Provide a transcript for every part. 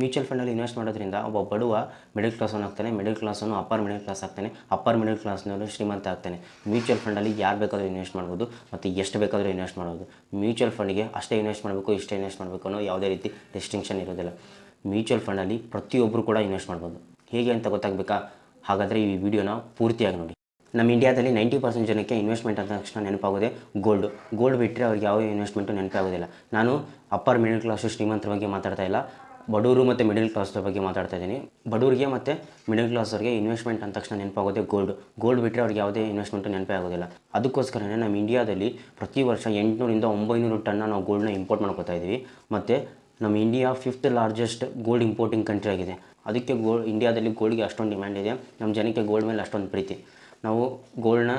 Mutual ಫಂಡಲ್ಲಿ invest ಮಾಡೋದ್ರಿಂದ ಒಬ್ಬ ಬಡವ ಮಿಡಲ್ ಕ್ಲಾಸನ್ನು ಆಗ್ತಾನೆ, ಮಿಡಲ್ ಕ್ಲಾಸನ್ನು ಅಪ್ಪರ್ ಮಿಡಲ್ ಕ್ಲಾಸ್ ಆಗ್ತಾನೆ, ಅಪ್ಪರ್ ಮಿಡಲ್ ಕ್ಲಾಸ್ನವರು ಶ್ರೀಮಂತ ಆಗ್ತಾನೆ. ಮ್ಯೂಚುವಲ್ ಫಂಡಲ್ಲಿ ಯಾರು ಬೇಕಾದರೂ ಇನ್ವೆಸ್ಟ್ ಮಾಡ್ಬೋದು ಮತ್ತು ಎಷ್ಟು ಬೇಕಾದರೂ ಇನ್ವೆಸ್ಟ್ ಮಾಡ್ಬೋದು. ಮ್ಯೂಚುವಲ್ ಫಂಡಿಗೆ ಅಷ್ಟೇ ಇನ್ವೆಸ್ಟ್ ಮಾಡಬೇಕು, ಇಷ್ಟೇ ಇನ್ವೆಸ್ಟ್ ಮಾಡಬೇಕು ಅನ್ನೋ ಯಾವುದೇ ರೀತಿ ರೆಸ್ಟ್ರಿಕ್ಷನ್ ಇರೋದಿಲ್ಲ. ಮ್ಯೂಚುವಲ್ ಫಂಡಲ್ಲಿ ಪ್ರತಿಯೊಬ್ಬರು ಕೂಡ ಇನ್ವೆಸ್ಟ್ ಮಾಡ್ಬೋದು. ಹೇಗೆ ಅಂತ ಗೊತ್ತಾಗಬೇಕಾ? ಹಾಗಾದರೆ ಈ ವಿಡಿಯೋನ ಪೂರ್ತಿಯಾಗಿ ನೋಡಿ. ನಮ್ಮ ಇಂಡಿಯಾದಲ್ಲಿ 90% ಜನಕ್ಕೆ ಇನ್ವೆಸ್ಟ್ಮೆಂಟ್ ಅಂತ ತಕ್ಷಣ ನೆನಪಾಗೋದೇ ಗೋಲ್ಡ್ ಬಿಟ್ಟರೆ ಅವ್ರಿಗೆ ಯಾವ ಇನ್ವೆಸ್ಟ್ಮೆಂಟು ನೆನಪಾಗೋದಿಲ್ಲ. ನಾನು ಅಪ್ಪರ್ ಮಿಡಲ್ ಕ್ಲಾಸು ಶ್ರೀಮಂತರ ಬಗ್ಗೆ ಮಾತಾಡ್ತಾ ಇಲ್ಲ, ಬಡವರು ಮತ್ತು ಮಿಡಲ್ ಕ್ಲಾಸ್ರ ಬಗ್ಗೆ ಮಾತಾಡ್ತಾ ಇದ್ದೀನಿ. ಬಡವರಿಗೆ ಮತ್ತು ಮಿಡಲ್ ಕ್ಲಾಸವ್ರಿಗೆ ಇನ್ವೆಸ್ಟ್ಮೆಂಟ್ ಅಂದ ತಕ್ಷಣ ನೆನಪಾಗೋದೇ ಗೋಲ್ಡ್ ಬಿಟ್ಟರೆ ಅವ್ರಿಗೆ ಯಾವುದೇ ಇನ್ವೆಸ್ಟ್ಮೆಂಟು ನೆನಪೇ ಆಗೋದಿಲ್ಲ. ಅದಕ್ಕೋಸ್ಕರನೇ ನಮ್ಮ ಇಂಡಿಯಾದಲ್ಲಿ ಪ್ರತಿ ವರ್ಷ 800 to 900 ಟನ್ನ ನಾವು ಗೋಲ್ಡ್ನ ಇಂಪೋರ್ಟ್ ಮಾಡ್ಕೋತಾ ಇದ್ದೀವಿ. ಮತ್ತು ನಮ್ಮ India 5th largest gold importing country ಆಗಿದೆ. ಅದಕ್ಕೆ ಇಂಡಿಯಾದಲ್ಲಿ ಗೋಲ್ಡ್ಗೆ ಅಷ್ಟೊಂದು ಡಿಮ್ಯಾಂಡ್ ಇದೆ. ನಮ್ಮ ಜನಕ್ಕೆ ಗೋಲ್ಡ್ ಮೇಲೆ ಅಷ್ಟೊಂದು ಪ್ರೀತಿ. ನಾವು ಗೋಲ್ಡ್ನ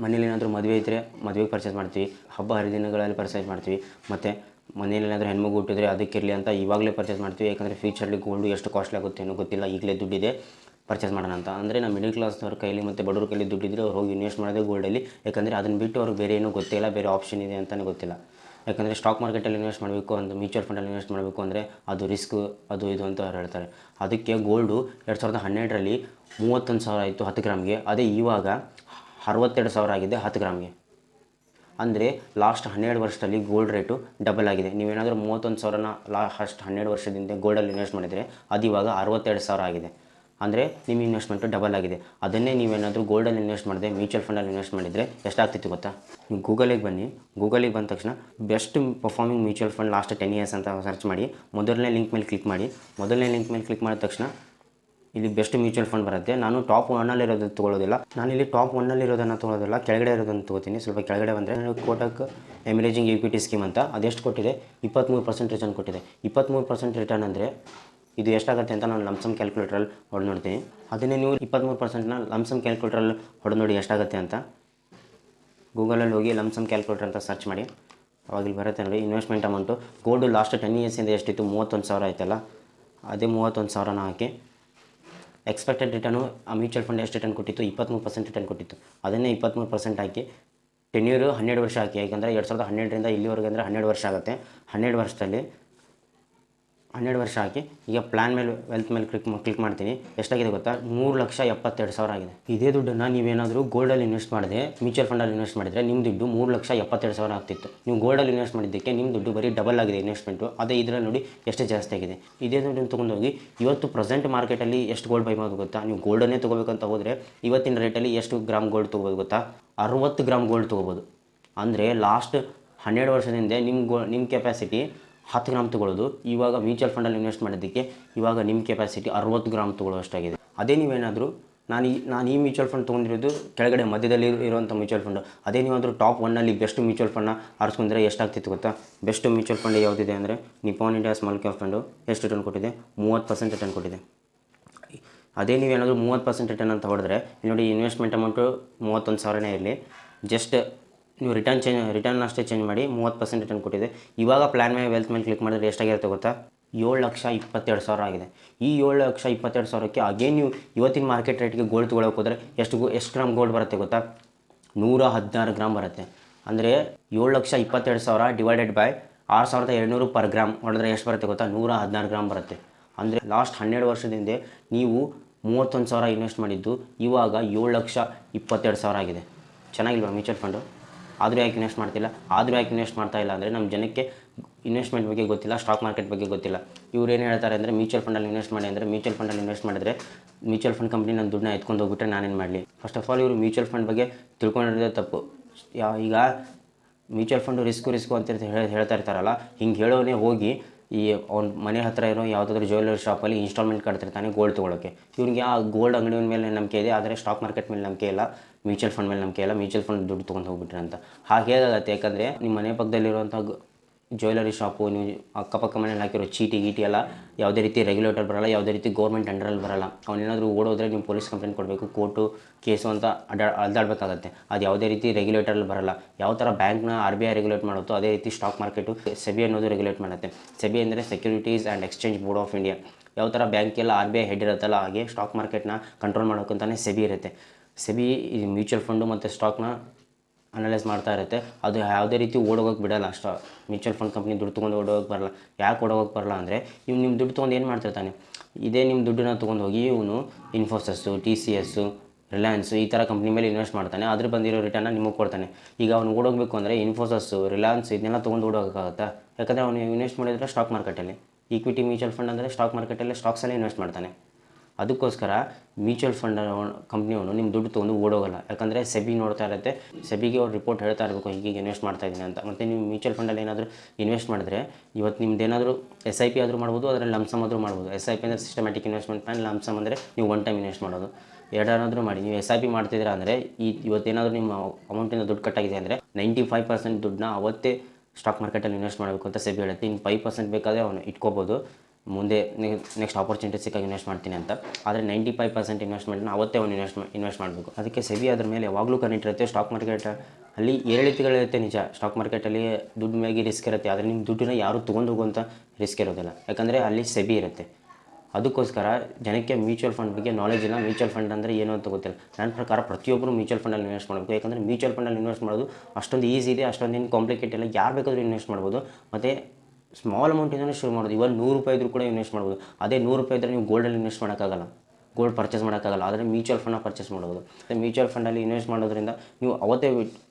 ಮನೇಲಿ ಏನಾದರೂ ಮದುವೆ ಇದ್ದರೆ ಮದುವೆಗೆ ಪರ್ಚೇಸ್ ಮಾಡ್ತೀವಿ, ಹಬ್ಬ ಹರಿದಿನಗಳಲ್ಲಿ ಪರ್ಚೇಸ್ ಮಾಡ್ತೀವಿ, ಮತ್ತು ಮನೇಲಿ ಏನಾದರೂ ಹೆಣ್ಮಗು ಹುಟ್ಟಿದ್ರೆ ಅದಕ್ಕಿರಲಿ ಅಂತ ಇವಾಗಲೇ ಪರ್ಚೇಸ್ ಮಾಡ್ತೀವಿ. ಯಾಕಂದರೆ ಫ್ಯೂಚರ್ಲಿ ಗೋಲ್ಡು ಎಷ್ಟು ಕಾಸ್ಟ್ಲಿ ಆಗುತ್ತೆ ಅನ್ನೋ ಗೊತ್ತಿಲ್ಲ, ಈಗಲೇ ದುಡ್ಡಿದೆ ಪರ್ಚೇಸ್ ಮಾಡೋಣ ಅಂತ. ಅಂದರೆ ನಮ್ಮ ಮಿಡಲ್ ಕ್ಲಾಸ್ನವ್ರ ಕೈಲಿ ಮತ್ತು ಬಡವ್ರ ಕೈಲಿ ದುಡ್ಡಿದ್ರೆ ಅವ್ರು ಹೋಗಿ ಇನ್ವೆಸ್ಟ್ ಮಾಡೋದೇ ಗೋಲ್ಡಲ್ಲಿ. ಯಾಕಂದರೆ ಅದನ್ನು ಬಿಟ್ಟು ಅವ್ರಿಗೆ ಬೇರೆ ಏನೂ ಗೊತ್ತಿಲ್ಲ, ಬೇರೆ ಆಪ್ಷನ್ ಇದೆ ಅಂತಲೇ ಗೊತ್ತಿಲ್ಲ. ಯಾಕಂದರೆ ಸ್ಟಾಕ್ ಮಾರ್ಕೆಟಲ್ಲಿ ಇನ್ವೆಸ್ಟ್ ಮಾಡಬೇಕು ಅಂತ, ಮ್ಯೂಚುವಲ್ ಫಂಡಲ್ಲಿ ಇನ್ವೆಸ್ಟ್ ಮಾಡಬೇಕು ಅಂದರೆ ಅದು ರಿಸ್ಕು, ಅದು ಇದು ಅಂತ ಅವ್ರು ಹೇಳ್ತಾರೆ. ಅದಕ್ಕೆ ಗೋಲ್ಡು 2012ರಲ್ಲಿ 31,000 ಆಯಿತು 10 ಗ್ರಾಮ್ಗೆ. ಅದೇ ಇವಾಗ 62,000 ಆಗಿದೆ 10 ಗ್ರಾಮ್ಗೆ. ಅಂದರೆ ಲಾಸ್ಟ್ 12 ವರ್ಷದಲ್ಲಿ ಗೋಲ್ಡ್ ರೇಟು ಡಬಲ್ ಆಗಿದೆ. ನೀವೇನಾದರೂ 31,000ನ ಲಾಸ್ಟ್ 12 ವರ್ಷದಿಂದ ಗೋಲ್ಡಲ್ಲಿ ಇನ್ವೆಸ್ಟ್ ಮಾಡಿದರೆ ಅದು ಇವಾಗ 62,000 ಆಗಿದೆ. ಅಂದರೆ ನಿಮ್ಮ ಇನ್ವೆಸ್ಟ್ಮೆಂಟು ಡಬಲ್ ಆಗಿದೆ. ಅದನ್ನೇ ನೀವೇನಾದರೂ ಗೋಲ್ಡಲ್ಲಿ ಇನ್ವೆಸ್ಟ್ ಮಾಡಿದೆ, ಮ್ಯೂಚುವಲ್ ಫಂಡಲ್ಲಿ ಇನ್ವೆಸ್ಟ್ ಮಾಡಿದರೆ ಎಷ್ಟಾಗ್ತಿತ್ತು ಗೊತ್ತಾ? ನೀವು ಗೂಗಲಿಗೆ ಬನ್ನಿ. ಗೂಗಲಿಗೆ ಬಂದ ತಕ್ಷಣ best performing mutual fund last 10 years ಅಂತ ಸರ್ಚ್ ಮಾಡಿ. ಮೊದಲನೇ ಲಿಂಕ್ ಮೇಲೆ ಕ್ಲಿಕ್ ಮಾಡಿ. ಮೊದಲನೇ ಲಿಂಕ್ ಮೇಲೆ ಕ್ಲಿಕ್ ಮಾಡಿದ ತಕ್ಷಣ ಇಲ್ಲಿ ಬೆಸ್ಟ್ ಮ್ಯೂಚುವಲ್ ಫಂಡ್ ಬರುತ್ತೆ. ನಾನು ಟಾಪ್ 1ಅಲ್ಲಿರೋದು ತೊಗೊಳ್ಳೋದಿಲ್ಲ. ನಾನಿಲ್ಲಿ ಟಾಪ್ 1ಅಲ್ಲಿರೋದನ್ನು ತೊಗೊಳ್ಳೋದಿಲ್ಲ, ಕೆಳಗಡೆ ಇರೋದನ್ನು ತೊಗೋತೀನಿ. ಸ್ವಲ್ಪ ಕೆಳಗಡೆ ಬಂದರೆ ಕೋಟಕ್ ಎಮರೇಜಿಂಗ್ ಈಕ್ವಿಟಿ ಸ್ಕೀಮ್ ಅಂತ ಅದೆಷ್ಟು ಕೊಟ್ಟಿದೆ? 23% ರಿಟರ್ನ್ ಕೊಟ್ಟಿದೆ. 23% ರಿಟರ್ನ್ ಅಂದರೆ ಇದು ಎಷ್ಟಾಗುತ್ತೆ ಅಂತ ನಾನು ಲಮ್ಸಮ್ ಕ್ಯಾಲ್ಕುಲೇಟ್ರಲ್ಲಿ ಹೊಡೆದು ನೋಡ್ತೀನಿ. ಅದನ್ನೇ ನೀವು 23%ನ ಲಮ್ಸಮ್ ಕ್ಯಾಲ್ಕುಲೇಟ್ರಲ್ಲಿ ಹೊಡೆದು ನೋಡಿ ಎಷ್ಟಾಗುತ್ತೆ ಅಂತ. ಗೂಗಲಲ್ಲಿ ಹೋಗಿ ಲಮ್ಸಮ್ ಕ್ಯಾಲ್ಕುಲೇಟರ್ ಅಂತ ಸರ್ಚ್ ಮಾಡಿ. ಅವಾಗ ಇಲ್ಲಿ ಬರುತ್ತೆ ನೋಡಿ ಇನ್ವೆಸ್ಟ್ಮೆಂಟ್ ಅಮೌಂಟು. ಗೋಲ್ಡು ಲಾಸ್ಟ್ 10 yearsಯಿಂದ ಎಷ್ಟಿತ್ತು? 31,000 ಆಯ್ತಲ್ಲ. ಅದೇ 31,000ನ ಹಾಕಿ ಎಕ್ಸ್ಪೆಕ್ಟೆಡ್ ರಿಟರ್ನು ಆ ಮ್ಯೂಚುವಲ್ ಫಂಡ್ ಎಷ್ಟು ರಿಟರ್ನ್ ಕೊಟ್ಟಿತ್ತು? 23% ರಿಟರ್ನ್ ಕೊಟ್ಟಿತ್ತು. ಅದನ್ನೇ 23% ಹಾಕಿ ಟೆನ್ಯೂರು 12 ವರ್ಷ ಹಾಕಿ. ಯಾಕಂದರೆ 2012ರಿಂದ ಇಲ್ಲಿವರೆಗೆ ಅಂದರೆ 12 ವರ್ಷ ಆಗುತ್ತೆ. 12 ವರ್ಷದಲ್ಲಿ 12 ವರ್ಷ ಹಾಕಿ ಈಗ ಪ್ಲ್ಯಾನ್ ಮೇಲೆ ವೆಲ್ತ್ ಮೇಲೆ ಕ್ಲಿಕ್ ಮಾಡ್ತೀನಿ. ಎಷ್ಟಾಗಿದೆ ಗೊತ್ತಾ? 3,72,000 ಆಗಿದೆ. ಇದೇ ದುಡ್ಡನ್ನು ನೀವೇನಾದರೂ ಗೋಲ್ಡಲ್ಲಿ ಇನ್ವೆಸ್ಟ್ ಮಾಡಿದೆ, ಮ್ಯೂಚುವಲ್ ಫಂಡಲ್ಲಿ ಇನ್ವೆಸ್ಟ್ ಮಾಡಿದರೆ ನಿಮ್ಮ ದುಡ್ಡು 3,72,000 ಆಗ್ತಿತ್ತು. ನೀವು ಗೋಲ್ಡಲ್ಲಿ ಇನ್ವೆಸ್ಟ್ ಮಾಡಿದ್ದಕ್ಕೆ ನಿಮ್ಮ ದುಡ್ಡು ಬರೀ ಡಬಲ್ ಆಗಿದೆ ಇನ್ವೆಸ್ಟ್ಮೆಂಟು. ಅದೇ ಇದರಲ್ಲಿ ನೋಡಿ ಎಷ್ಟು ಜಾಸ್ತಿ ಆಗಿದೆ. ಇದೇ ದುಡ್ಡನ್ನು ತೊಗೊಂಡೋಗಿ ಇವತ್ತು ಪ್ರೆಸೆಂಟ್ ಮಾರ್ಕೆಟಲ್ಲಿ ಎಷ್ಟು ಗೋಲ್ಡ್ ಬೈ ಮಾಡೋದು ಗೊತ್ತಾ? ನೀವು ಗೋಲ್ಡನ್ನೇ ತೊಗೋಬೇಕಂತ ಹೋದರೆ ಇವತ್ತಿನ ರೇಟಲ್ಲಿ ಎಷ್ಟು ಗ್ರಾಮ್ ಗೋಲ್ಡ್ ತೊಗೋಬೋದು ಗೊತ್ತಾ? 60 ಗ್ರಾಮ್ ಗೋಲ್ಡ್ ತೊಗೋಬೋದು. ಅಂದರೆ ಲಾಸ್ಟ್ 12 ವರ್ಷದಿಂದ ನಿಮ್ಮ ಕೆಪಾಸಿಟಿ 10 ಗ್ರಾಮ್ ತೊಗೊಳ್ಳೋದು. ಇವಾಗ ಮ್ಯೂಚುವಲ್ ಫಂಡಲ್ಲಿ ಇನ್ವೆಸ್ಟ್ ಮಾಡಿದ್ದಕ್ಕೆ ಇವಾಗ ನಿಮ್ಮ ಕೆಪಾಸಿಟಿ 60 ಗ್ರಾಮ್ ತೊಗೊಳ್ಳೋಷ್ಟಾಗಿದೆ. ಅದೇ ನೀವೇನಾದರೂ ನಾನು ಈ ಮ್ಯೂಚುವಲ್ ಫಂಡ್ ತೊಗೊಂಡಿರೋದು ಕೆಳಗಡೆ ಮಧ್ಯದಲ್ಲಿ ಇರುವಂಥ ಮ್ಯೂಚುವಲ್ ಫಂಡು. ಅದೇ ನೀವಾದರೂ ಟಾಪ್ 1ಅಲ್ಲಿ ಬೆಸ್ಟ್ ಮ್ಯೂಚುವಲ್ ಫಂಡ್ನ ಆರಿಸ್ಕೊಂಡ್ರೆ ಎಷ್ಟಾಗ್ತಿತ್ತು ಗೊತ್ತಾ? ಬೆಸ್ಟ್ ಮ್ಯೂಚುವಲ್ ಫಂಡ್ ಯಾವುದಿದೆ ಅಂದರೆ Nippon India small cap fund. ಎಷ್ಟು ರಿಟರ್ನ್ ಕೊಟ್ಟಿದೆ? 30% ರಿಟರ್ನ್ ಕೊಟ್ಟಿದೆ. ಅದೇ ನೀವೇನಾದರೂ 30% ರಿಟರ್ನ್ ಅಂತ ಹೊಡೆದ್ರೆ ನೋಡಿ ಇನ್ವೆಸ್ಟ್ಮೆಂಟ್ ಅಮೌಂಟು 31,000ನೇ ಇರಲಿ. ಜಸ್ಟ್ ನೀವು ರಿಟರ್ನ್ ಅಷ್ಟೇ ಚೇಂಜ್ ಮಾಡಿ 30% ರಿಟರ್ನ್ ಕೊಟ್ಟಿದೆ. ಇವಾಗ ಪ್ಲ್ಯಾನ್ ಮೇಲೆ ವೆಲ್ತ್ ಮೇಲೆ ಕ್ಲಿಕ್ ಮಾಡಿದ್ರೆ ಎಷ್ಟಾಗಿರುತ್ತೆ ಗೊತ್ತಾ? 7,22,000 ಆಗಿದೆ. ಈ 7,22,000ಕ್ಕೆ ಅಗೇನ್ ನೀವು ಇವತ್ತಿನ ಮಾರ್ಕೆಟ್ ರೇಟ್ಗೆ ಗೋಲ್ಡ್ ತೊಗೊಳಕ್ಕೆ ಹೋದರೆ ಎಷ್ಟು ಗ್ರಾಮ್ ಗೋಲ್ಡ್ ಬರುತ್ತೆ ಗೊತ್ತಾ? 116 ಗ್ರಾಮ್ ಬರುತ್ತೆ. ಅಂದರೆ 7,22,000 ಡಿವೈಡೆಡ್ ಬೈ 6,200 ಪರ್ ಗ್ರಾಮ್ ಹೊಡೆದ್ರೆ ಎಷ್ಟು ಬರುತ್ತೆ ಗೊತ್ತಾ? 116 ಗ್ರಾಮ್ ಬರುತ್ತೆ. ಅಂದರೆ ಲಾಸ್ಟ್ 12 ವರ್ಷದಿಂದ ನೀವು 31,000 ಇನ್ವೆಸ್ಟ್ ಮಾಡಿದ್ದು ಇವಾಗ 7,22,000 ಆಗಿದೆ. ಚೆನ್ನಾಗಿಲ್ವಾ ಮ್ಯೂಚುವಲ್ ಫಂಡು? ಆದರೂ ಯಾಕೆ ಇನ್ವೆಸ್ಟ್ ಮಾಡ್ತಿಲ್ಲ? ಆದರೂ ಯಾಕೆ ಇನ್ವೆಸ್ಟ್ ಮಾಡ್ತಾ ಇಲ್ಲ ಅಂದರೆ ನಮ್ಮ ಜನಕ್ಕೆ ಇನ್ವೆಸ್ಟ್ಮೆಂಟ್ ಬಗ್ಗೆ ಗೊತ್ತಿಲ್ಲ, ಸ್ಟಾಕ್ ಮಾರ್ಕೆಟ್ ಬಗ್ಗೆ ಗೊತ್ತಿಲ್ಲ. ಇವ್ರು ಏನು ಹೇಳ್ತಾರೆ ಅಂದರೆ ಮ್ಯೂಚುವಲ್ ಫಂಡಲ್ಲಿ ಇನ್ವೆಸ್ಟ್ ಮಾಡಿ ಅಂದರೆ ಮ್ಯೂಚುವಲ್ ಫಂಡಲ್ಲಿ ಇನ್ವೆಸ್ಟ್ ಮಾಡಿದ್ರೆ ಮ್ಯೂಚುವಲ್ ಫಂಡ್ ಕಂಪ್ನಿ ನನ್ನ ದುಡ್ಡನ್ನ ಎತ್ಕೊಂಡು ಹೋಗ್ಬಿಟ್ರೆ ನಾನೇನು ಮಾಡಲಿ? ಫಸ್ಟ್ ಆಫ್ ಆಲ್ ಇವರು ಮ್ಯೂಚುವಲ್ ಫಂಡ್ ಬಗ್ಗೆ ತಿಳ್ಕೊಂಡಿರೋದೇ ತಪ್ಪು. ಈಗ ಮ್ಯೂಚುವಲ್ ಫಂಡು ರಿಸ್ಕು ಅಂತ ಹೇಳ್ತಾ ಇರ್ತಾರಲ್ಲ, ಹಿಂಗೆ ಹೇಳೋನೇ ಹೋಗಿ ಅವ್ನ ಮನೆ ಹತ್ತಿರ ಇರೋ ಯಾವುದಾದ್ರೂ ಜ್ಯುವೆಲ್ಲರಿ ಶಾಪಲ್ಲಿ ಇನ್ಸ್ಟಾಲ್ಮೆಂಟ್ ಕಟ್ತಿರ್ತಾನೆ ಗೋಲ್ಡ್ ತೊಗೊಳಕ್ಕೆ. ಇವ್ನಿಗೆ ಆ ಗೋಲ್ಡ್ ಅಂಗಡಿ ಮೇಲೆ ನಂಬಿಕೆ ಇದೆ, ಆದರೆ ಸ್ಟಾಕ್ ಮಾರ್ಕೆಟ್ ಮೇಲೆ ನಂಬಿಕೆ ಇಲ್ಲ, ಮ್ಯೂಚುವಲ್ ಫಂಡ್ ಮೇಲೆ ನಂಬಿಕೆ ಇಲ್ಲ. ಮ್ಯೂಚುವಲ್ ಫಂಡ್ ದುಡ್ಡು ತೊಗೊಂಡು ಹೋಗ್ಬಿಟ್ರೆ ಅಂತ ಹಾಗೆ ಹೇಗಾಗುತ್ತೆ? ಯಾಕಂದರೆ ನಿಮ್ಮ ಮನೆ ಪಕ್ಕದಲ್ಲಿರುವಂಥ ಜ್ಯುವೆಲ್ಲರಿ ಶಾಪು, ನೀವು ಅಕ್ಕಪಕ್ಕ ಮನೇಲಿ ಹಾಕಿರೋ ಗೀಟಿ ಎಲ್ಲ ಯಾವುದೇ ರೀತಿ ರೆಗ್ಯುಲೇಟರ್ ಬರೋಲ್ಲ, ಯಾವುದೇ ರೀತಿ ಗೌರ್ಮೆಂಟ್ ಅಂಡರಲ್ಲಿ ಬರೋಲ್ಲ. ಅವನೇನಾದರೂ ಓಡೋದ್ರೆ ನೀವು ಪೊಲೀಸ್ ಕಂಪ್ಲೇಂಟ್ ಕೊಡಬೇಕು, ಕೋರ್ಟು ಕೇಸು ಅಂತ ಅಲ್ದಾಡಬೇಕಾಗತ್ತೆ. ಅದು ಯಾವುದೇ ರೀತಿ ರೆಗ್ಯುಲೇಟರಲ್ಲಿ ಬರೋಲ್ಲ. ಯಾವ ಥರ ಬ್ಯಾಂಕ್ನ RBI ರೆಗ್ಯುಲೇಟ್ ಮಾಡುತ್ತೋ ಅದೇ ರೀತಿ ಸ್ಟಾಕ್ ಮಾರ್ಕೆಟು ಸೆಬಿ ಅನ್ನೋದು ರೆಗ್ಯುಲೇಟ್ ಮಾಡುತ್ತೆ. ಸೆಬಿ ಅಂದರೆ securities and exchange board of India. ಯಾವ ಥರ ಬ್ಯಾಂಕೆಲ್ಲ RBI ಹೆಡ್ ಇರುತ್ತಲ್ಲ, ಹಾಗೆ ಸ್ಟಾಕ್ ಮಾರ್ಕೆಟ್ನ ಕಂಟ್ರೋಲ್ ಮಾಡೋಕ್ಕಂತಾನೆ ಸೆಬಿ ಇರುತ್ತೆ. ಸೆಬಿ ಈ ಮ್ಯೂಚುವಲ್ ಫಂಡು ಮತ್ತು ಸ್ಟಾಕ್ನ ಅನಲೈಸ್ ಮಾಡ್ತಾ ಇರುತ್ತೆ. ಅದು ಯಾವುದೇ ರೀತಿ ಓಡೋಗೋಕ್ಕೆ ಬಿಡೋಲ್ಲ. ಮ್ಯೂಚುವಲ್ ಫಂಡ್ ಕಂಪ್ನಿ ದುಡ್ಡು ತೊಗೊಂಡು ಓಡೋಗೋಕ್ಕೆ ಬರಲ್ಲ. ಯಾಕೆ ಓಡೋಗೋಕ್ಕೆ ಬರಲ್ಲ ಅಂದರೆ ಇವ್ನು ನಿಮ್ಮ ದುಡ್ಡು ತೊಗೊಂಡು ಏನು ಮಾಡ್ತಿರ್ತಾನೆ, ಇದೇ ನಿಮ್ಮ ದುಡ್ಡನ್ನ ತೊಗೊಂಡು ಹೋಗಿ ಇವನು ಇನ್ಫೋಸಿಸ್ಸು, TCS, ರಿಲಯನ್ಸು ಈ ಥರ ಕಂಪ್ನಿ ಮೇಲೆ ಇನ್ವೆಸ್ಟ್ ಮಾಡ್ತಾನೆ. ಅದ್ರ ಬಂದಿರೋ ರಿಟರ್ನ ನಿಮಗೆ ಕೊಡ್ತಾನೆ. ಈಗ ಅವ್ನು ಓಡೋಗಬೇಕು ಅಂದರೆ ಇನ್ಫೋಸಿಸ್ಸು, ರಿಲಯನ್ಸ್ ಇದನ್ನೆಲ್ಲ ತೊಗೊಂಡು ಓಡೋಗೋಕ್ಕಾಗತ್ತಾ? ಯಾಕಂದರೆ ಅವನು ಇನ್ವೆಸ್ಟ್ ಮಾಡಿದರೆ ಸ್ಟಾಕ್ ಮಾರ್ಕೆಟಲ್ಲಿ. ಈಕ್ವಿಟಿ ಮ್ಯೂಚುವಲ್ ಫಂಡ್ ಅಂದರೆ ಸ್ಟಾಕ್ ಮಾರ್ಕೆಟಲ್ಲೇ ಸ್ಟಾಕ್ಸಲ್ಲೇ ಇನ್ವೆಸ್ಟ್ ಮಾಡ್ತಾನೆ. ಅದಕ್ಕೋಸ್ಕರ ಮ್ಯೂಚುವಲ್ ಫಂಡ್ ಕಂಪ್ನಿಯವನು ನಿಮ್ಮ ದುಡ್ಡು ತೊಗೊಂಡು ಓಡೋಗಲ್ಲ. ಯಾಕಂದರೆ ಸೆಬಿ ನೋಡ್ತಾ ಇರುತ್ತೆ. ಸೆಬಿಗೆ ಅವ್ರು ರಿಪೋರ್ಟ್ ಹೇಳ್ತಾ ಇರಬೇಕು, ಹೀಗೆ ಇನ್ವೆಸ್ಟ್ ಮಾಡ್ತಾ ಇದ್ದೀನಿ ಅಂತ. ಮತ್ತು ನೀವು ಮ್ಯೂಚುವಲ್ ಫಂಡಲ್ಲಿ ಏನಾದರೂ ಇನ್ವೆಸ್ಟ್ ಮಾಡಿದ್ರೆ ಇವತ್ತು ನಿಮ್ದು ಏನಾದರೂ SIP ಆದರೂ ಮಾಡ್ಬೋದು, ಅದರಲ್ಲಿ ಲಂಪ್ಸಮ್ ಆದರೂ ಮಾಡ್ಬೋದು. SIP ಅಂದರೆ ಸಿಸ್ಟಮ್ಯಾಟಿಕ್ ಇನ್ವೆಸ್ಟ್ಮೆಂಟ್ ಪ್ಲಾನ್, ಲಂಪ್ಸಮ್ ಅಂದರೆ ನೀವು ಒನ್ ಟೈಮ್ ಇನ್ವೆಸ್ಟ್ ಮಾಡೋದು. ಎರಡನ್ನಾದರೂ ಮಾಡಿ. ನೀವು SIP ಮಾಡ್ತಿದ್ದೀರಾ ಅಂದರೆ ಇವತ್ತೇನಾದರೂ ನಿಮ್ಮ ಅಮೌಂಟಿಂದ ದುಡ್ಡು ಕಟ್ಟಾಗಿದೆ ಅಂದರೆ 95% ದುಡ್ಡನ್ನ ಅವತ್ತೇ ಸ್ಟಾಕ್ ಮಾರ್ಕೆಟಲ್ಲಿ ಇನ್ವೆಸ್ಟ್ ಮಾಡಬೇಕು ಅಂತ ಸೆಬಿ ಹೇಳುತ್ತೆ. ಇನ್ನು 5% ಬೇಕಾದರೆ ಅವನು ಇಟ್ಕೋಬೋದು, ಮುಂದೆ ನೆಕ್ಸ್ಟ್ ಆಪರ್ಚುನಿಟಿ ಸಿಕ್ಕಾಗ ಇನ್ವೆಸ್ಟ್ ಮಾಡ್ತೀನಿ ಅಂತ. ಆದರೆ 95% ಇನ್ವೆಸ್ಟ್ಮೆಂಟ್ನ ಅವತ್ತೇ ಅವನು ಇನ್ವೆಸ್ಟ್ ಮಾಡಬೇಕು. ಅದಕ್ಕೆ ಸೆಬಿ ಅದ್ರ ಮೇಲೆ ಯಾವಾಗಲೂ ಕಣ್ಣಿಟ್ಟಿರುತ್ತೆ. ಸ್ಟಾಕ್ ಮಾರ್ಕೆಟ್ ಅಲ್ಲಿ ಏರಿಳಿತಗಳಿರುತ್ತೆ ನಿಜ. ಸ್ಟಾಕ್ ಮಾರ್ಕೆಟಲ್ಲಿ ದುಡ್ಡು ಮೇಲೆ ರಿಸ್ಕ್ ಇರುತ್ತೆ, ಆದರೆ ನಿಮ್ಮ ದುಡ್ಡನ್ನ ಯಾರೂ ತೊಗೊಂಡು ಹೋಗುವಂಥ ರಿಸ್ಕ್ ಇರೋದಿಲ್ಲ. ಯಾಕಂದರೆ ಅಲ್ಲಿ ಸೆಬಿ ಇರುತ್ತೆ. ಅದಕ್ಕೋಸ್ಕರ ಜನಕ್ಕೆ ಮ್ಯೂಚುವಲ್ ಫಂಡ್ ಬಗ್ಗೆ ನಾಲೆಜ್ ಇಲ್ಲ. ಮ್ಯೂಚುವಲ್ ಫಂಡ್ ಅಂದರೆ ಏನು ಅಂತ ಗೊತ್ತಿಲ್ಲ. ನನ್ನ ಪ್ರಕಾರ ಪ್ರತಿಯೊಬ್ಬರು ಮ್ಯೂಚುವಲ್ ಫಂಡಲ್ಲಿ ಇನ್ವೆಸ್ಟ್ ಮಾಡಬೇಕು. ಯಾಕಂದರೆ ಮ್ಯೂಚುವಲ್ ಫಂಡಲ್ಲಿ ಇನ್ವೆಸ್ಟ್ ಮಾಡೋದು ಅಷ್ಟೊಂದು ಈಸಿ ಇದೆ, ಅಷ್ಟೊಂದೇನು ಕಾಂಪ್ಲಿಕೇಟ್ ಇಲ್ಲ. ಯಾರು ಬೇಕಾದರೂ ಇನ್ವೆಸ್ಟ್ ಮಾಡ್ಬೋದು. ಮತ್ತು ಸ್ಮಾಲ್ ಅಮೌಂಟಿಂದಲೇ ಶುರು ಮಾಡೋದು. ಇವಾಗ ₹100 ಇದ್ರೂ ಕೂಡ ಇನ್ವೆಸ್ಟ್ ಮಾಡ್ಬೋದು. ಅದೇ ₹100 ಇದ್ದರೆ ನೀವು ಗೋಲ್ಡಲ್ಲಿ ಇನ್ವೆಸ್ಟ್ ಮಾಡೋಕ್ಕಾಗಲ್ಲ, ಗೋಲ್ಡ್ ಪರ್ಚೇಸ್ ಮಾಡೋಕ್ಕಾಗಲ್ಲ. ಆದರೆ ಮ್ಯೂಚುವಲ್ ಫಂಡ್ನ ಪರ್ಚೇಸ್ ಮಾಡ್ಬೋದು. ಮತ್ತು ಮ್ಯೂಚುವಲ್ ಫಂಡಲ್ಲಿ ಇನ್ವೆಸ್ಟ್ ಮಾಡೋದ್ರಿಂದ ನೀವು ಅವತ್ತೇ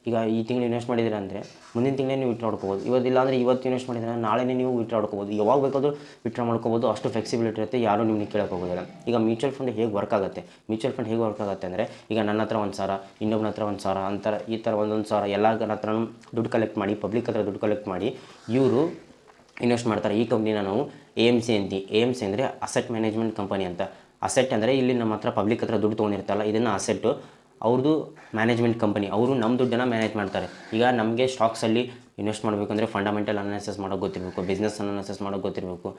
ಈಗ ಈ ತಿಂಗಳು ಇನ್ವೆಸ್ಟ್ ಮಾಡಿದ್ದೀರಾ ಅಂದರೆ ಮುಂದಿನ ತಿಂಗಳೇ ನೀವು ವಿತ್ಡ್ರಾ ಮಾಡ್ಕೋಬೋದು. ಇವತ್ತಿಲ್ಲ ಅಂದರೆ ಇವತ್ತು ಇನ್ವೆಸ್ಟ್ ಮಾಡಿದ್ರೆ ನಾಳೆನೇ ನೀವು ವಿತ್ಡ್ರಾ ಮಾಡ್ಕೋಬೋದು. ಯಾವಾಗ ಬೇಕಾದರೂ ವಿತ್ಡ್ರಾ ಮಾಡ್ಕೋಬೋದು. ಅಷ್ಟು ಫ್ಲೆಕ್ಸಿಬಿಲಿಟಿ ಇರುತ್ತೆ, ಯಾರೂ ನಿಮಗೆ ಕೇಳೋಕೆ ಹೋಗೋದಿಲ್ಲ. ಈಗ ಮ್ಯೂಚುವಲ್ ಫಂಡ್ ಹೇಗೆ ವರ್ಕ್ ಆಗುತ್ತೆ, ಮ್ಯೂಚುವಲ್ ಫಂಡ್ ಹೇಗೆ ವರ್ಕ್ ಆಗುತ್ತೆ ಅಂದರೆ ಈಗ ನನ್ನ ಹತ್ರ 1,000, ಇನ್ನೊಬ್ಬನ ಹತ್ರ 1,000 ಅಂತಾರೆ. ಈ ಥರ 1,000 ಎಲ್ಲರ ಹತ್ರನೂ ದುಡ್ಡು ಕಲೆಕ್ಟ್ ಮಾಡಿ, ಪಬ್ಲಿಕ್ ಹತ್ರ ದುಡ್ಡು ಕಲೆಕ್ಟ್ ಮಾಡಿ ಇವರು ಇನ್ವೆಸ್ಟ್ ಮಾಡ್ತಾರೆ. ಈ ಕಂಪ್ನಿನ ನಾವು AMC ಅಂತೀವಿ. AMC ಅಂದರೆ ಅಸೆಟ್ ಮ್ಯಾನೇಜ್ಮೆಂಟ್ ಕಂಪನಿ ಅಂತ. ಅಸೆಟ್ ಅಂದರೆ ಇಲ್ಲಿ ನಮ್ಮ ಹತ್ರ ಪಬ್ಲಿಕ್ ಹತ್ರ ದುಡ್ಡು ತೊಗೊಂಡಿರ್ತಲ್ಲ, ಇದನ್ನು ಅಸೆಟ್ಟು. ಅವ್ರದ್ದು ಮ್ಯಾನೇಜ್ಮೆಂಟ್ ಕಂಪನಿ, ಅವರು ನಮ್ಮ ದುಡ್ಡನ್ನು ಮ್ಯಾನೇಜ್ ಮಾಡ್ತಾರೆ. ಈಗ ನಮಗೆ ಸ್ಟಾಕ್ಸಲ್ಲಿ ಇನ್ವೆಸ್ಟ್ ಮಾಡಬೇಕು ಅಂದರೆ ಫಂಡಮೆಂಟಲ್ ಅನಾಲಿಸಿಸ್ ಮಾಡೋಕ್ಕೆ ಗೊತ್ತಿರಬೇಕು, ಬಿಸ್ನೆಸ್ ಅನಾಲಿಸಿಸ್ ಮಾಡೋಕ್ಕೆ ಗೊತ್ತಿರಬೇಕು.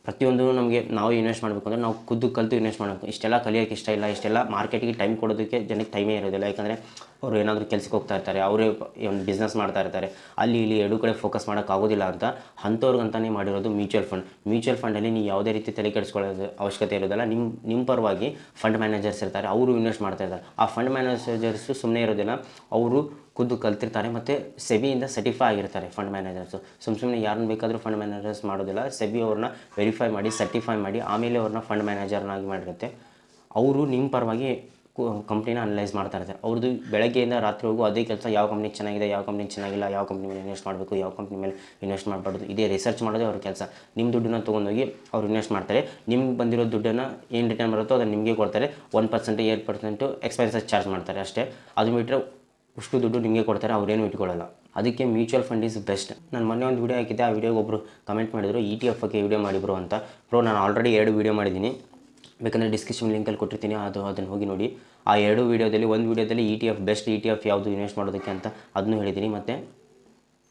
ಪ್ರತಿಯೊಂದು ನಮಗೆ ನಾವು ಇನ್ವೆಸ್ಟ್ ಮಾಡಬೇಕು ಅಂದರೆ ನಾವು ಕಲಿತು ಇನ್ವೆಸ್ಟ್ ಮಾಡಬೇಕು. ಇಷ್ಟೆಲ್ಲ ಕಲಿಯೋಕ್ಕೆ ಇಷ್ಟ ಇಲ್ಲ, ಇಷ್ಟೆಲ್ಲ ಮಾರ್ಕೆಟಿಗೆ ಟೈಮ್ ಕೊಡೋದಕ್ಕೆ ಜನಕ್ಕೆ ಟೈಮೇ ಇರೋದಿಲ್ಲ. ಯಾಕಂದರೆ ಅವರು ಏನಾದರೂ ಕೆಲಸಕ್ಕೆ ಹೋಗ್ತಾ ಇರ್ತಾರೆ, ಅವರೇ ಒಂದು ಬಿಸ್ನೆಸ್ ಮಾಡ್ತಾ ಇರ್ತಾರೆ, ಅಲ್ಲಿ ಇಲ್ಲಿ ಎರಡೂ ಕಡೆ ಫೋಕಸ್ ಮಾಡೋಕ್ಕಾಗೋದಿಲ್ಲ ಅಂತ ಅಂಥವ್ರಿಗಂತಲೇ ಮಾಡಿರೋದು ಮ್ಯೂಚುವಲ್ ಫಂಡ್. ಮ್ಯೂಚುವಲ್ ಫಂಡಲ್ಲಿ ನೀವು ಯಾವುದೇ ರೀತಿ ತಲೆ ಕೆಡಿಸ್ಕೊಳ್ಳೋದು ಅವಶ್ಯಕತೆ ಇರೋದಿಲ್ಲ. ನಿಮ್ಮ ಪರವಾಗಿ ಫಂಡ್ ಮ್ಯಾನೇಜರ್ಸ್ ಇರ್ತಾರೆ, ಅವರು ಇನ್ವೆಸ್ಟ್ ಮಾಡ್ತಾ ಇರ್ತಾರೆ. ಆ ಫಂಡ್ ಮ್ಯಾನೇಜರ್ಸು ಸುಮ್ಮನೆ ಇರೋದಿಲ್ಲ, ಅವರು ಕಲ್ತಿರ್ತಾರೆ ಮತ್ತು ಸೆಬಿಯಿಂದ ಸರ್ಟಿಫೈ ಆಗಿರ್ತಾರೆ ಫಂಡ್ ಮ್ಯಾನೇಜರ್ಸು. ಸುಮ್ಮನೆ ಯಾರನ್ನ ಬೇಕಾದರೂ ಫಂಡ್ ಮ್ಯಾನೇಜರ್ಸ್ ಮಾಡೋದಿಲ್ಲ. ಸೆಬಿ ಅವ್ರನ್ನ ವೆರಿಫೈ ಮಾಡಿ, ಸರ್ಟಿಫೈ ಮಾಡಿ ಆಮೇಲೆ ಅವ್ರನ್ನ ಫಂಡ್ ಮ್ಯಾನೇಜರ್ನಾಗಿ ಮಾಡಿರುತ್ತೆ. ಅವರು ನಿಮ್ಮ ಪರವಾಗಿ ಕಂಪ್ನಿನ ಅನಲೈಸ್ ಮಾಡ್ತಾ ಇರ್ತಾರೆ. ಅವ್ರದ್ದು ಬೆಳಗ್ಗೆಯಿಂದ ರಾತ್ರಿವರೆಗೂ ಅದೇ ಕೆಲಸ. ಯಾವ ಕಂಪ್ನಿ ಚೆನ್ನಾಗಿದೆ, ಯಾವ ಕಂಪ್ನಿ ಚೆನ್ನಾಗಿಲ್ಲ, ಯಾವ ಕಂಪ್ನಿ ಮೇಲೆ ಇನ್ವೆಸ್ಟ್ ಮಾಡಬೇಕು, ಯಾವ ಕಂಪ್ನಿ ಮೇಲೆ ಇನ್ವೆಸ್ಟ್ ಮಾಡಬಾರ್ದು, ಇದೇ ರಿಸರ್ಚ್ ಮಾಡೋದೇ ಅವ್ರ ಕೆಲಸ. ನಿಮ್ಮ ದುಡ್ಡನ್ನ ತೊಗೊಂಡೋಗಿ ಅವ್ರು ಇನ್ವೆಸ್ಟ್ ಮಾಡ್ತಾರೆ. ನಿಮ್ಗೆ ಬಂದಿರೋ ದುಡ್ಡನ್ನು ಏನು ರಿಟರ್ನ್ ಬರುತ್ತೋ ಅದನ್ನು ನಿಮಗೆ ಕೊಡ್ತಾರೆ. 1%, 8% ಎಕ್ಸ್ಪೆನ್ಸಸ್ ಚಾರ್ಜ್ ಮಾಡ್ತಾರೆ ಅಷ್ಟೇ. ಅದು ಬಿಟ್ಟರೆ ಅಷ್ಟು ದುಡ್ಡು ನಿಮಗೆ ಕೊಡ್ತಾರೆ, ಅವ್ರೇನು ಇಟ್ಕೊಳ್ಳಲ್ಲ. ಅದಕ್ಕೆ ಮ್ಯೂಚುವಲ್ ಫಂಡ್ ಈಸ್ ಬೆಸ್ಟ್. ನಾನು ಮೊನ್ನೆ ಒಂದು ವೀಡಿಯೋ ಹಾಕಿದ್ದೆ, ಆ ವೀಡಿಯೋಗೆ ಒಬ್ಬರು ಕಮೆಂಟ್ ಮಾಡಿದರು ETF ಬಗ್ಗೆ ವೀಡಿಯೋ ಮಾಡಿಬ್ರು ಅಂತ. ನಾನು ಆಲ್ರೆಡಿ 2 ವೀಡಿಯೋ ಮಾಡಿದ್ದೀನಿ, ಬೇಕಂದರೆ ಡಿಸ್ಕ್ರಿಪ್ಷನ್ ಲಿಂಕಲ್ಲಿ ಕೊಟ್ಟಿರ್ತೀನಿ, ಅದನ್ನು ಹೋಗಿ ನೋಡಿ. ಆ 2 ವೀಡಿಯೋದಲ್ಲಿ ಒಂದು ವೀಡಿಯೋದಲ್ಲಿ ETF ಬೆಸ್ಟ್ ETF ಯಾವುದು ಇನ್ವೆಸ್ಟ್ ಮಾಡೋದಕ್ಕೆ ಅಂತ ಅದನ್ನು ಹೇಳಿದ್ದೀನಿ. ಮತ್ತು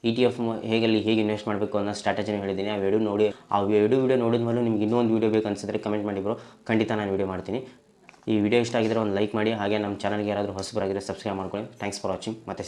ETF ಹೇಗೆ ಇನ್ವೆಸ್ಟ್ ಮಾಡಬೇಕು ಅನ್ನೋ ಸ್ಟ್ರಾಟಜಿನ ಹೇಳಿದ್ದೀನಿ. ಆ ವೀಡಿಯೋ ನೋಡಿ. ಆ 2 ವೀಡಿಯೋ ನೋಡಿದ ಮೇಲೆ ನಿಮ್ಗೆ ಇನ್ನೊಂದು ವೀಡಿಯೋ ಬೇಕು ಅನಿಸಿದ್ರೆ ಕಮೆಂಟ್ ಮಾಡಿಬ್ರು, ಖಂಡಿತ ನಾನು ವೀಡಿಯೋ ಮಾಡ್ತೀನಿ. ಈ ವಿಡಿಯೋ ಇಷ್ಟ ಆಗಿದ್ರೆ ಒಂದು ಲೈಕ್ ಮಾಡಿ. ಹಾಗೆ ನಮ್ಮ ಚಾನಲ್ಗೆ ಯಾರಾದರೂ ಹೊಸಬರಾಗಿದ್ದರೆ ಸಬ್ಸ್ಕ್ರೈಬ್ ಮಾಡ್ಕೊಳ್ಳಿ. Thanks for watching. ಮತ್ತೆ